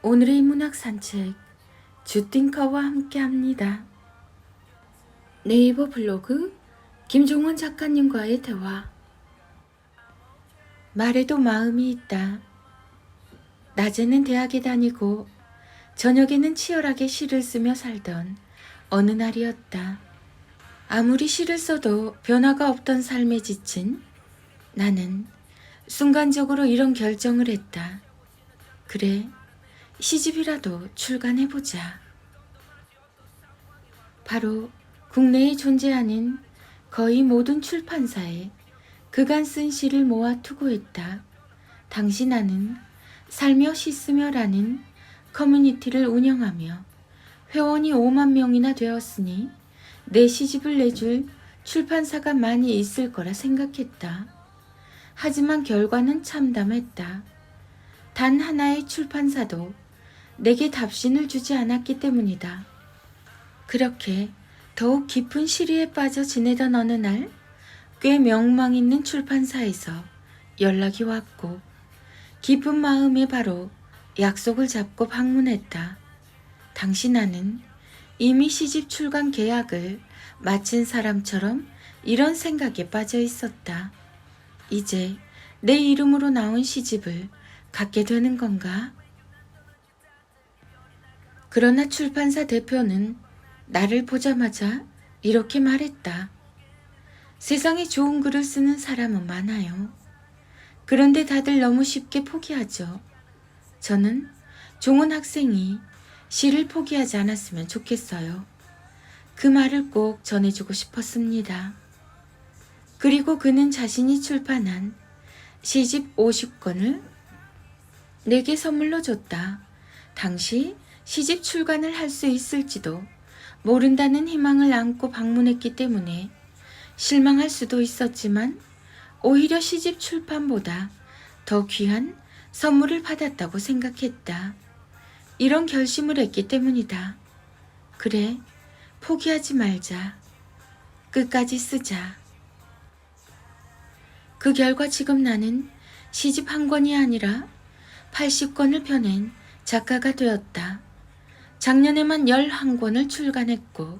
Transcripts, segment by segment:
오늘의 문학 산책 주띵커와 함께합니다. 네이버 블로그 김종원 작가님과의 대화. 말에도 마음이 있다. 낮에는 대학에 다니고 저녁에는 치열하게 시를 쓰며 살던 어느 날이었다. 아무리 시를 써도 변화가 없던 삶에 지친 나는 순간적으로 이런 결정을 했다. 그래, 시집이라도 출간해보자. 바로 국내에 존재하는 거의 모든 출판사에 그간 쓴 시를 모아 투고했다. 당시 나는 살며 시 쓰며라는 커뮤니티를 운영하며 회원이 5만 명이나 되었으니 내 시집을 내줄 출판사가 많이 있을 거라 생각했다. 하지만 결과는 참담했다. 단 하나의 출판사도 내게 답신을 주지 않았기 때문이다. 그렇게 더욱 깊은 시리에 빠져 지내던 어느 날 꽤 명망 있는 출판사에서 연락이 왔고 기쁜 마음에 바로 약속을 잡고 방문했다. 당시 나는 이미 시집 출간 계약을 마친 사람처럼 이런 생각에 빠져 있었다. 이제 내 이름으로 나온 시집을 갖게 되는 건가? 그러나 출판사 대표는 나를 보자마자 이렇게 말했다. 세상에 좋은 글을 쓰는 사람은 많아요. 그런데 다들 너무 쉽게 포기하죠. 저는 종원 학생이 시를 포기하지 않았으면 좋겠어요. 그 말을 꼭 전해주고 싶었습니다. 그리고 그는 자신이 출판한 시집 50권을 내게 선물로 줬다. 당시 시집 출간을 할 수 있을지도 모른다는 희망을 안고 방문했기 때문에 실망할 수도 있었지만 오히려 시집 출판보다 더 귀한 선물을 받았다고 생각했다. 이런 결심을 했기 때문이다. 그래, 포기하지 말자. 끝까지 쓰자. 그 결과 지금 나는 시집 한 권이 아니라 80권을 펴낸 작가가 되었다. 작년에만 11권을 출간했고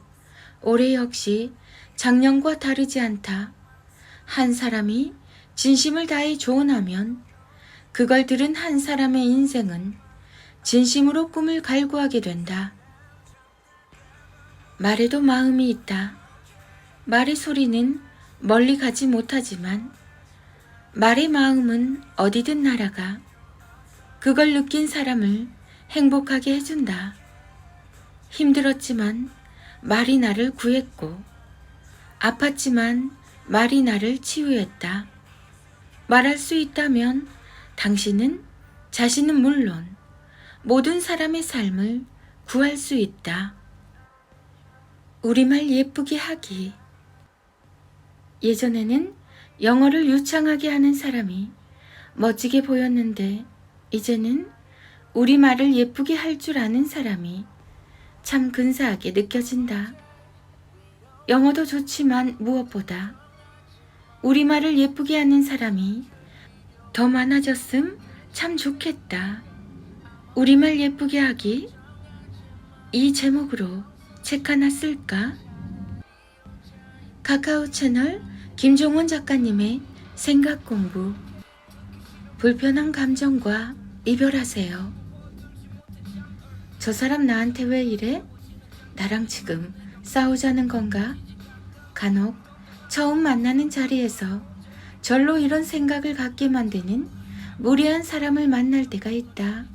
올해 역시 작년과 다르지 않다. 한 사람이 진심을 다해 조언하면 그걸 들은 한 사람의 인생은 진심으로 꿈을 갈구하게 된다. 말에도 마음이 있다. 말의 소리는 멀리 가지 못하지만 말의 마음은 어디든 날아가 그걸 느낀 사람을 행복하게 해준다. 힘들었지만 말이 나를 구했고 아팠지만 말이 나를 치유했다. 말할 수 있다면 당신은 자신은 물론 모든 사람의 삶을 구할 수 있다. 우리말 예쁘게 하기. 예전에는 영어를 유창하게 하는 사람이 멋지게 보였는데 이제는 우리말을 예쁘게 할 줄 아는 사람이 참 근사하게 느껴진다. 영어도 좋지만 무엇보다 우리말을 예쁘게 하는 사람이 더 많아졌음 참 좋겠다. 우리말 예쁘게 하기? 이 제목으로 책 하나 쓸까? 카카오 채널 김종원 작가님의 생각 공부. 불편한 감정과 이별하세요. 저 사람 나한테 왜 이래? 나랑 지금 싸우자는 건가? 간혹 처음 만나는 자리에서 절로 이런 생각을 갖게 만드는 무례한 사람을 만날 때가 있다.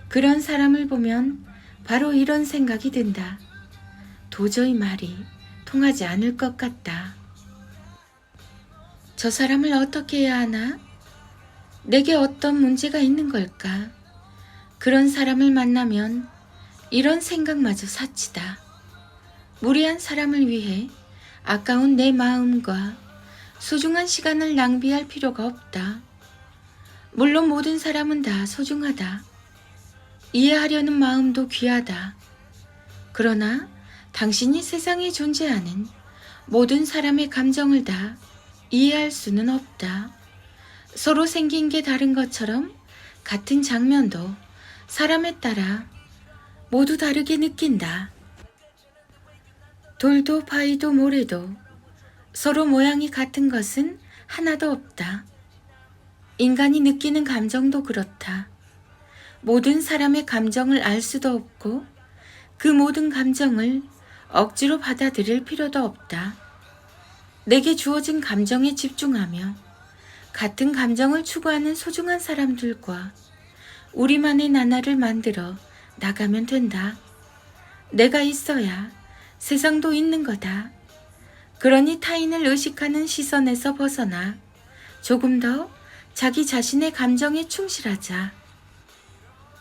그런 사람을 보면 바로 이런 생각이 든다. 도저히 말이 통하지 않을 것 같다. 저 사람을 어떻게 해야 하나? 내게 어떤 문제가 있는 걸까? 그런 사람을 만나면 이런 생각마저 사치다. 무례한 사람을 위해 아까운 내 마음과 소중한 시간을 낭비할 필요가 없다. 물론 모든 사람은 다 소중하다. 이해하려는 마음도 귀하다. 그러나 당신이 세상에 존재하는 모든 사람의 감정을 다 이해할 수는 없다. 서로 생긴 게 다른 것처럼 같은 장면도 사람에 따라 모두 다르게 느낀다. 돌도 바위도 모래도 서로 모양이 같은 것은 하나도 없다. 인간이 느끼는 감정도 그렇다. 모든 사람의 감정을 알 수도 없고 그 모든 감정을 억지로 받아들일 필요도 없다. 내게 주어진 감정에 집중하며 같은 감정을 추구하는 소중한 사람들과 우리만의 나날을 만들어 나가면 된다. 내가 있어야 세상도 있는 거다. 그러니 타인을 의식하는 시선에서 벗어나 조금 더 자기 자신의 감정에 충실하자.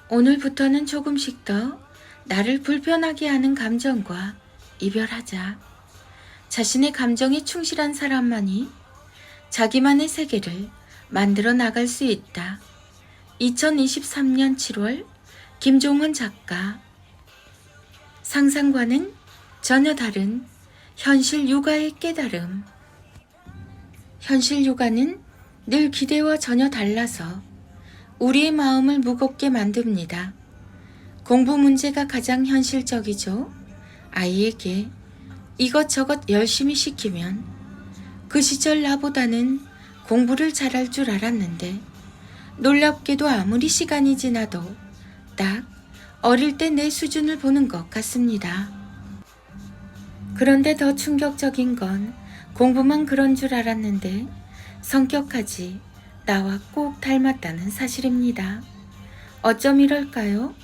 오늘부터는 조금씩 더 나를 불편하게 하는 감정과 이별하자. 자신의 감정에 충실한 사람만이 자기만의 세계를 만들어 나갈 수 있다. 2023년 7월 김종원 작가. 상상과는 전혀 다른 현실 육아의 깨달음. 현실 육아는 늘 기대와 전혀 달라서 우리의 마음을 무겁게 만듭니다. 공부 문제가 가장 현실적이죠. 아이에게 이것저것 열심히 시키면 그 시절 나보다는 공부를 잘할 줄 알았는데 놀랍게도 아무리 시간이 지나도 딱 어릴 때 내 수준을 보는 것 같습니다. 그런데 더 충격적인 건 공부만 그런 줄 알았는데 성격까지 나와 꼭 닮았다는 사실입니다. 어쩜 이럴까요?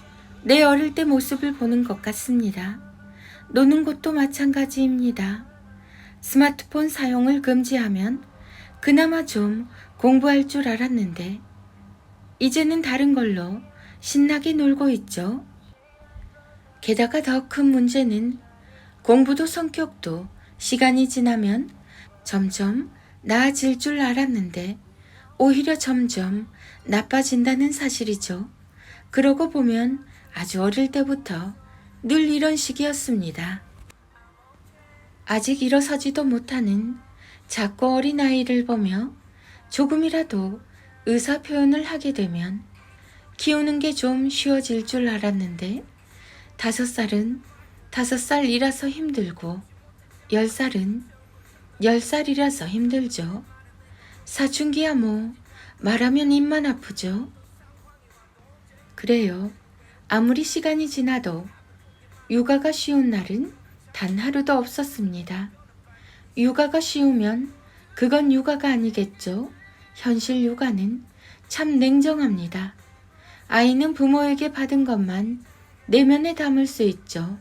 내 어릴 때 모습을 보는 것 같습니다. 노는 것도 마찬가지입니다. 스마트폰 사용을 금지하면 그나마 좀 공부할 줄 알았는데 이제는 다른 걸로 신나게 놀고 있죠. 게다가 더 큰 문제는 공부도 성격도 시간이 지나면 점점 나아질 줄 알았는데 오히려 점점 나빠진다는 사실이죠. 그러고 보면 아주 어릴 때부터 늘 이런 식이었습니다. 아직 일어서지도 못하는 작고 어린 아이를 보며 조금이라도 의사 표현을 하게 되면 키우는 게 좀 쉬워질 줄 알았는데 5살은 5살이라서 힘들고 10살은 10살이라서 힘들죠. 사춘기야 뭐 말하면 입만 아프죠. 그래요. 아무리 시간이 지나도 육아가 쉬운 날은 단 하루도 없었습니다. 육아가 쉬우면 그건 육아가 아니겠죠. 현실 육아는 참 냉정합니다. 아이는 부모에게 받은 것만 내면에 담을 수 있죠.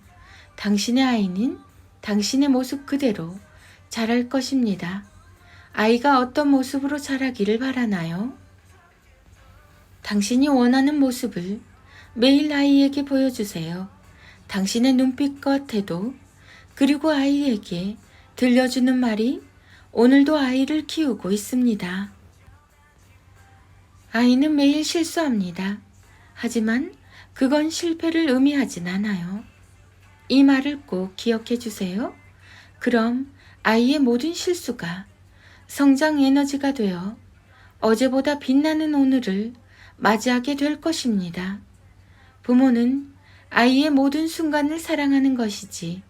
당신의 아이는 당신의 모습 그대로 자랄 것입니다. 아이가 어떤 모습으로 자라기를 바라나요? 당신이 원하는 모습을 매일 아이에게 보여주세요. 당신의 눈빛과 태도, 그리고 아이에게 들려주는 말이 오늘도 아이를 키우고 있습니다. 아이는 매일 실수합니다. 하지만 그건 실패를 의미하진 않아요. 이 말을 꼭 기억해 주세요. 그럼 아이의 모든 실수가 성장 에너지가 되어 어제보다 빛나는 오늘을 맞이하게 될 것입니다. 부모는 아이의 모든 순간을 사랑하는 것이지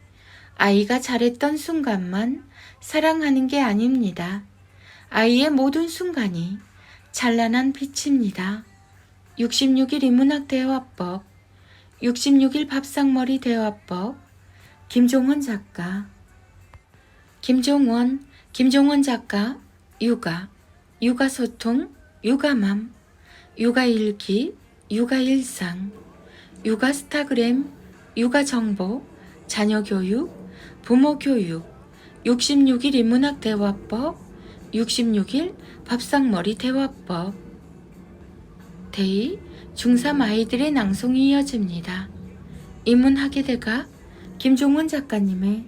아이가 잘했던 순간만 사랑하는 게 아닙니다. 아이의 모든 순간이 찬란한 빛입니다. 66일 인문학 대화법, 66일 밥상머리 대화법, 김종원 작가. 김종원 작가, 육아소통, 육아맘, 육아일기, 육아일상, 육아스타그램, 육아정보, 자녀교육, 부모교육, 66일 인문학 대화법, 66일 밥상머리 대화법. 데이 중3 아이들의 낭송이 이어집니다. 인문학의 대가 김종원 작가님의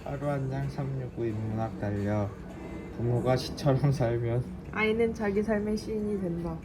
하루 한 장 369 인문학 달려. 부모가 시처럼 살면 아이는 자기 삶의 시인이 된다.